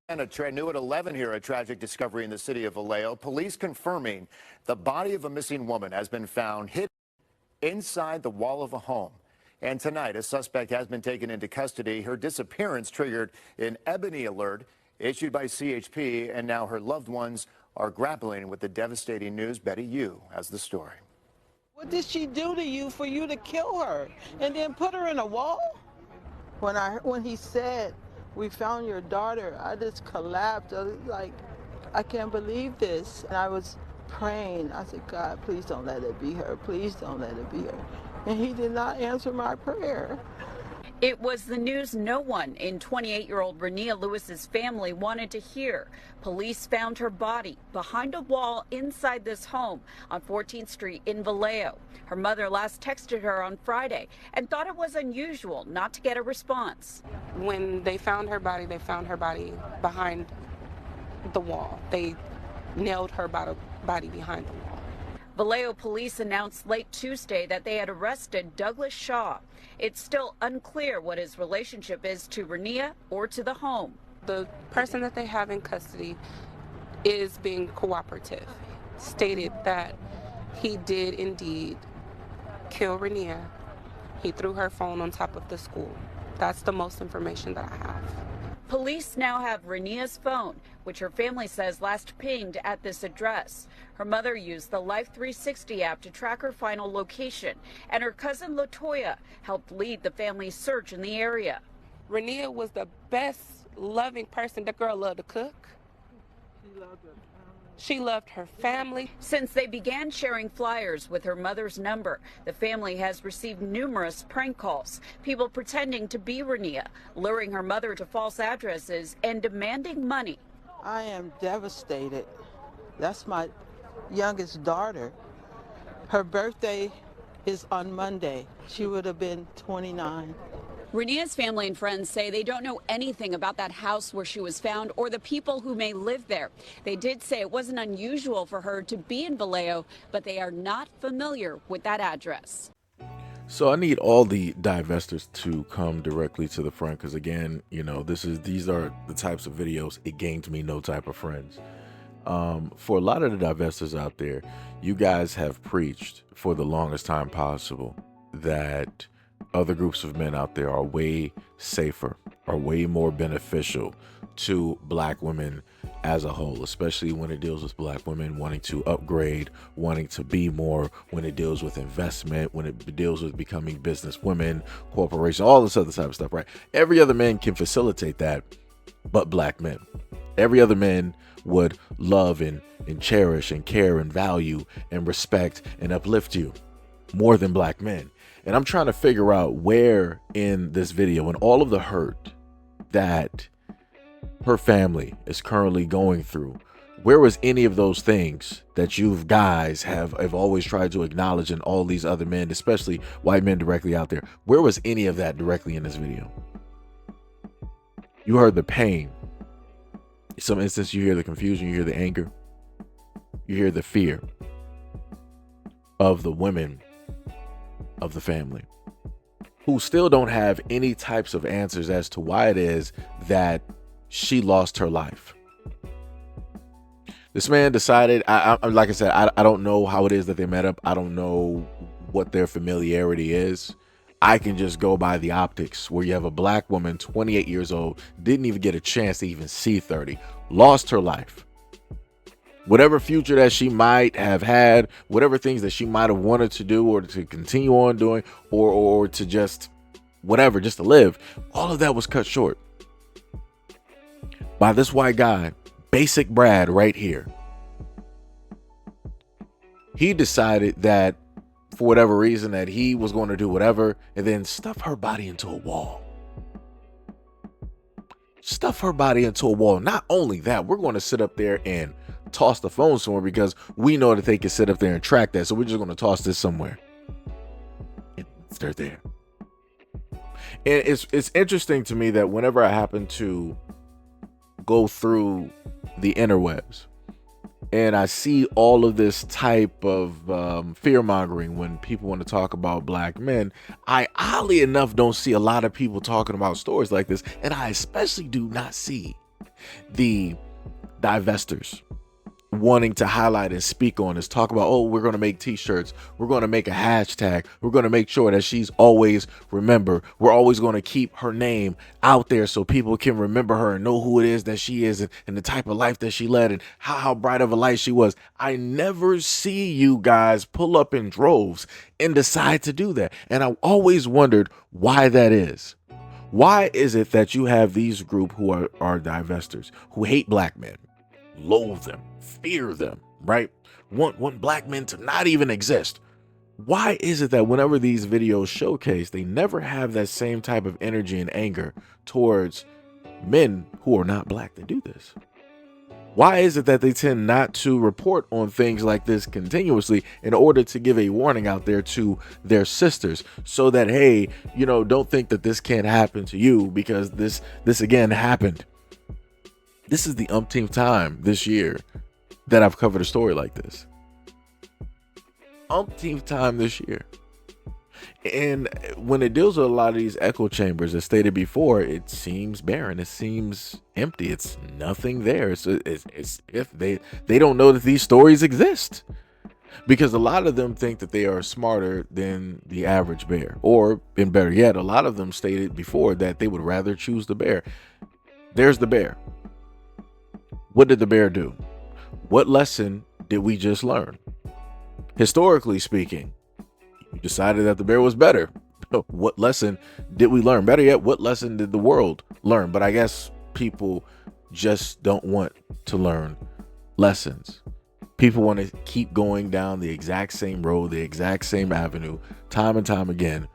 And new at 11 here, a tragic discovery in the city of Vallejo. Police confirming the body of a missing woman has been found hidden inside the wall of a home. And tonight, a suspect has been taken into custody. Her disappearance triggered an ebony alert issued by CHP, and now her loved ones are grappling with the devastating news. Betty Yu has the story. What did she do to you for you to kill her and then put her in a wall? When he said, "We found your daughter," I just collapsed. I was like, I can't believe this. And I was praying. I said, God, please don't let it be her. Please don't let it be her. And he did not answer my prayer. It was the news no one in 28-year-old Renia Lewis's family wanted to hear. Police found her body behind a wall inside this home on 14th Street in Vallejo. Her mother last texted her on Friday and thought it was unusual not to get a response. When they found her body behind the wall. They nailed her body behind the wall. Vallejo police announced late Tuesday that they had arrested Douglas Shaw. It's still unclear what his relationship is to Renia or to the home. The person that they have in custody is being cooperative, stated that he did indeed kill Renia. He threw her phone on top of the school. That's the most information that I have. Police now have Renia's phone, which her family says last pinged at this address. Her mother used the Life 360 app to track her final location, and her cousin LaToya helped lead the family's search in the area. Renia was the best loving person. That girl loved to cook. She loved her family. Since they began sharing flyers with her mother's number, the family has received numerous prank calls, people pretending to be Renia, luring her mother to false addresses and demanding money. I am devastated. That's my youngest daughter. Her birthday is on Monday. She would have been 29. Renia's family and friends say they don't know anything about that house where she was found or the people who may live there. They did say it wasn't unusual for her to be in Vallejo, but they are not familiar with that address. So I need all the divestors to come directly to the front because, again, you know, these are the types of videos. It gains me no type of friends. For a lot of the divestors out there, you guys have preached for the longest time possible that other groups of men out there are way safer, are way more beneficial to black women as a whole, especially when it deals with black women wanting to upgrade, wanting to be more, when it deals with investment, when it deals with becoming business women, corporations, all this other type of stuff, right? Every other man can facilitate that, but black men. Every other man would love and cherish and care and value and respect and uplift you more than black men. And I'm trying to figure out where in this video and all of the hurt that her family is currently going through, where was any of those things that you guys have always tried to acknowledge in all these other men, especially white men directly out there? Where was any of that directly in this video? You heard the pain. In some instances, you hear the confusion, you hear the anger, you hear the fear of the women of the family who still don't have any types of answers as to why it is that she lost her life. This man decided, like I said, I don't know how it is that they met up. I don't know what their familiarity is. I can just go by the optics where you have a black woman, 28 years old, didn't even get a chance to even see 30, lost her life. Whatever future that she might have had, whatever things that she might have wanted to do or to continue on doing or to just whatever, just to live, all of that was cut short by this white guy, Basic Brad right here. He decided that for whatever reason that he was going to do whatever and then stuff her body into a wall. Stuff her body into a wall. Not only that, we're going to sit up there and toss the phone somewhere because we know that they can sit up there and track that. So we're just going to toss this somewhere. They're there. And it's interesting to me that whenever I happen to go through the interwebs and I see all of this type of fear mongering when people want to talk about black men, I oddly enough don't see a lot of people talking about stories like this. And I especially do not see the divestors wanting to highlight and speak on this, talk about, oh, we're going to make t-shirts, we're going to make a hashtag, we're going to make sure that she's always remembered, we're always going to keep her name out there so people can remember her and know who it is that she is, and the type of life that she led, and how bright of a light she was. I never see you guys pull up in droves and decide to do that, and I always wondered why that is. Why is it that you have these group who are divestors, who hate black men, loathe them, fear them, right? Want black men to not even exist? Why is it that whenever these videos showcase, they never have that same type of energy and anger towards men who are not black that do this? Why is it that they tend not to report on things like this continuously in order to give a warning out there to their sisters so that, hey, you know, don't think that this can't happen to you, because this again happened. This is the umpteenth time this year that I've covered a story like this. Umpteenth time this year. And when it deals with a lot of these echo chambers, as stated before, it seems barren. It seems empty. It's nothing there. It's if they don't know that these stories exist. Because a lot of them think that they are smarter than the average bear. Or, and better yet, a lot of them stated before that they would rather choose the bear. There's the bear. What did the bear do? What lesson did we just learn? Historically speaking, you decided that the bear was better. What lesson did we learn? Better yet, what lesson did the world learn? But I guess people just don't want to learn lessons. People want to keep going down the exact same road, the exact same avenue, time and time again,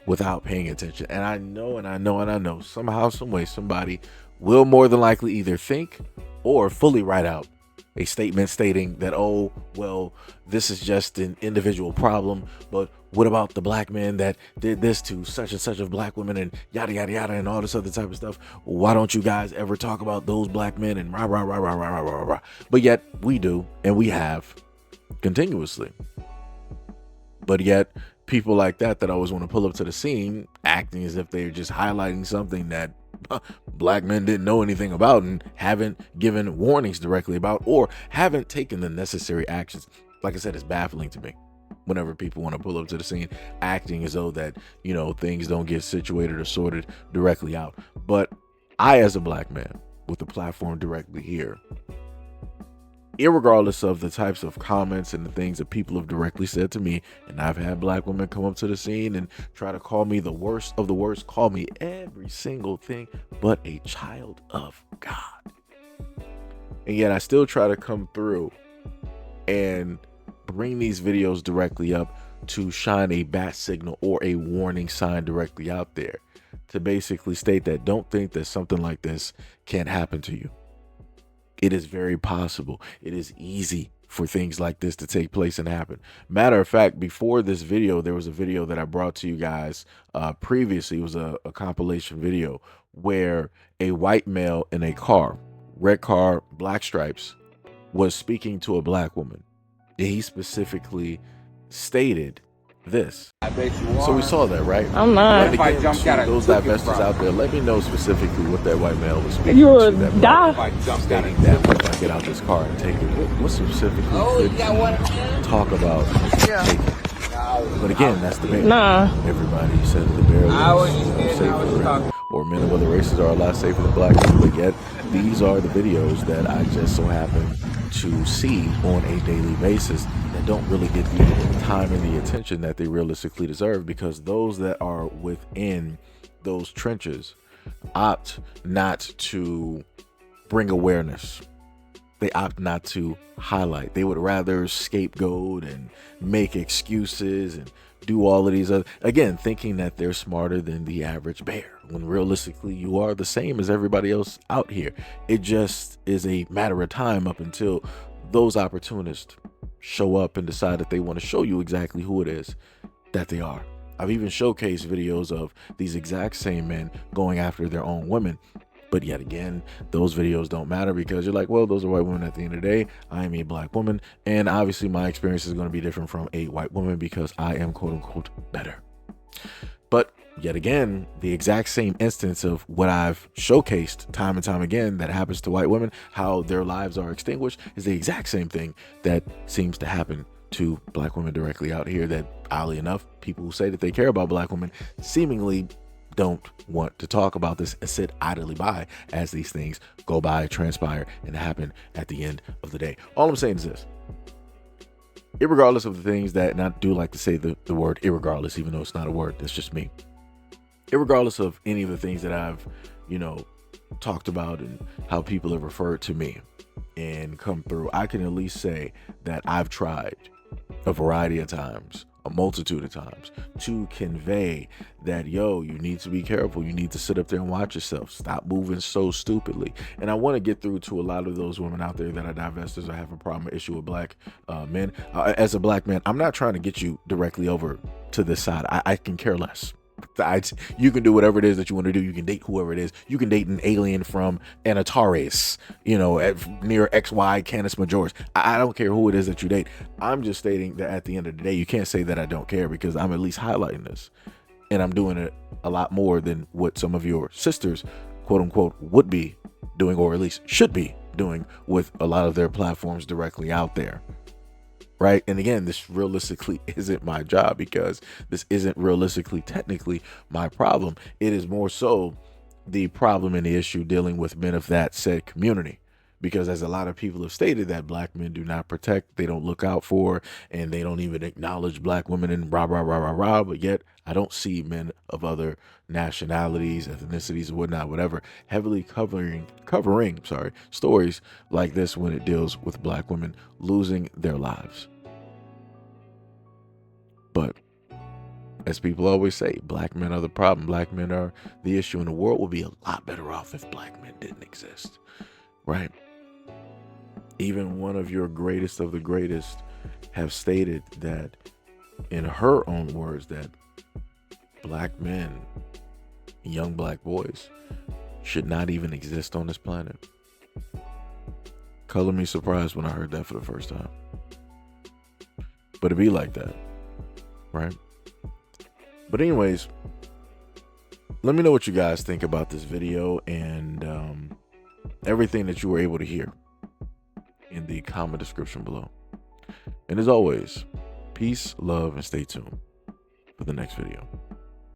without paying attention. And I know, somehow, some way, somebody will more than likely either think or fully write out a statement stating that, oh, well, this is just an individual problem, but what about the black men that did this to such and such of black women, and yada, yada, yada, and all this other type of stuff? Why don't you guys ever talk about those black men, and rah, rah, rah, rah, rah, rah, rah, rah. But yet we do, and we have continuously. But yet people like that always want to pull up to the scene acting as if they're just highlighting something that black men didn't know anything about and haven't given warnings directly about, or haven't taken the necessary actions. Like I said, it's baffling to me whenever people want to pull up to the scene acting as though that, you know, things don't get situated or sorted directly out. But I, as a black man with a platform directly here, irregardless of the types of comments and the things that people have directly said to me, and I've had black women come up to the scene and try to call me the worst of the worst, call me every single thing but a child of God. And yet I still try to come through and bring these videos directly up to shine a bat signal or a warning sign directly out there to basically state that don't think that something like this can't happen to you. It is very possible. It is easy for things like this to take place and happen. Matter of fact, before this video, there was a video that I brought to you guys previously. It was a compilation video where a white male in a car, red car, black stripes, was speaking to a black woman. He specifically stated this. I bet you are. So we saw that, right? I'm not. If I jumped out of those cooking divestors from. out there, let me know specifically what that white male was speaking You to. would That die. If I jumped out stating of that if I get out this car and take it, what specifically could you talk about taking? But again, that's the bear. Nah. Everybody said that the bear was safer, or men of other races are a lot safer than black people, but yet these are the videos that I just so happen to see on a daily basis that don't really get the time and the attention that they realistically deserve, because those that are within those trenches opt not to bring awareness. They opt not to highlight. They would rather scapegoat and make excuses and do all of these other, again, thinking that they're smarter than the average bear, when realistically you are the same as everybody else out here. It just is a matter of time up until those opportunists show up and decide that they want to show you exactly who it is that they are. I've even showcased videos of these exact same men going after their own women. But yet again, those videos don't matter, because you're like, well, those are white women at the end of the day. I am a black woman, and obviously my experience is going to be different from a white woman because I am quote unquote better. But yet again, the exact same instance of what I've showcased time and time again that happens to white women, how their lives are extinguished, is the exact same thing that seems to happen to black women directly out here, that oddly enough, people who say that they care about black women seemingly don't want to talk about this and sit idly by as these things go by, transpire, and happen at the end of the day. All I'm saying is this: irregardless of the things that, and I do like to say the word irregardless, even though it's not a word, that's just me. Irregardless of any of the things that I've, talked about and how people have referred to me and come through, I can at least say that I've tried a variety of times, a multitude of times, to convey that, you need to be careful. You need to sit up there and watch yourself. Stop moving so stupidly. And I want to get through to a lot of those women out there that are divestors or have a problem, issue with black men. As a black man, I'm not trying to get you directly over to this side. I can care less. You can do whatever it is that you want to do. You can date whoever it is. You can date an alien from Antares, near XY Canis Majoris. I don't care who it is that you date. I'm just stating that at the end of the day, you can't say that I don't care, because I'm at least highlighting this. And I'm doing it a lot more than what some of your sisters, quote unquote, would be doing, or at least should be doing, with a lot of their platforms directly out there. Right. And again, this realistically isn't my job, because this isn't realistically technically my problem. It is more so the problem and the issue dealing with men of that said community. Because as a lot of people have stated, that black men do not protect, they don't look out for, and they don't even acknowledge black women, and rah, rah, rah, rah, rah. But yet I don't see men of other nationalities, ethnicities, whatnot, whatever, heavily covering stories like this when it deals with black women losing their lives. But as people always say, black men are the problem. Black men are the issue, and the world would be a lot better off if black men didn't exist. Right? Even one of your greatest of the greatest have stated that, in her own words, that black men, young black boys, should not even exist on this planet. Color me surprised when I heard that for the first time. But it be like that, right? But anyways, let me know what you guys think about this video and everything that you were able to hear in the comment description below. And as always, peace, love, and stay tuned for the next video.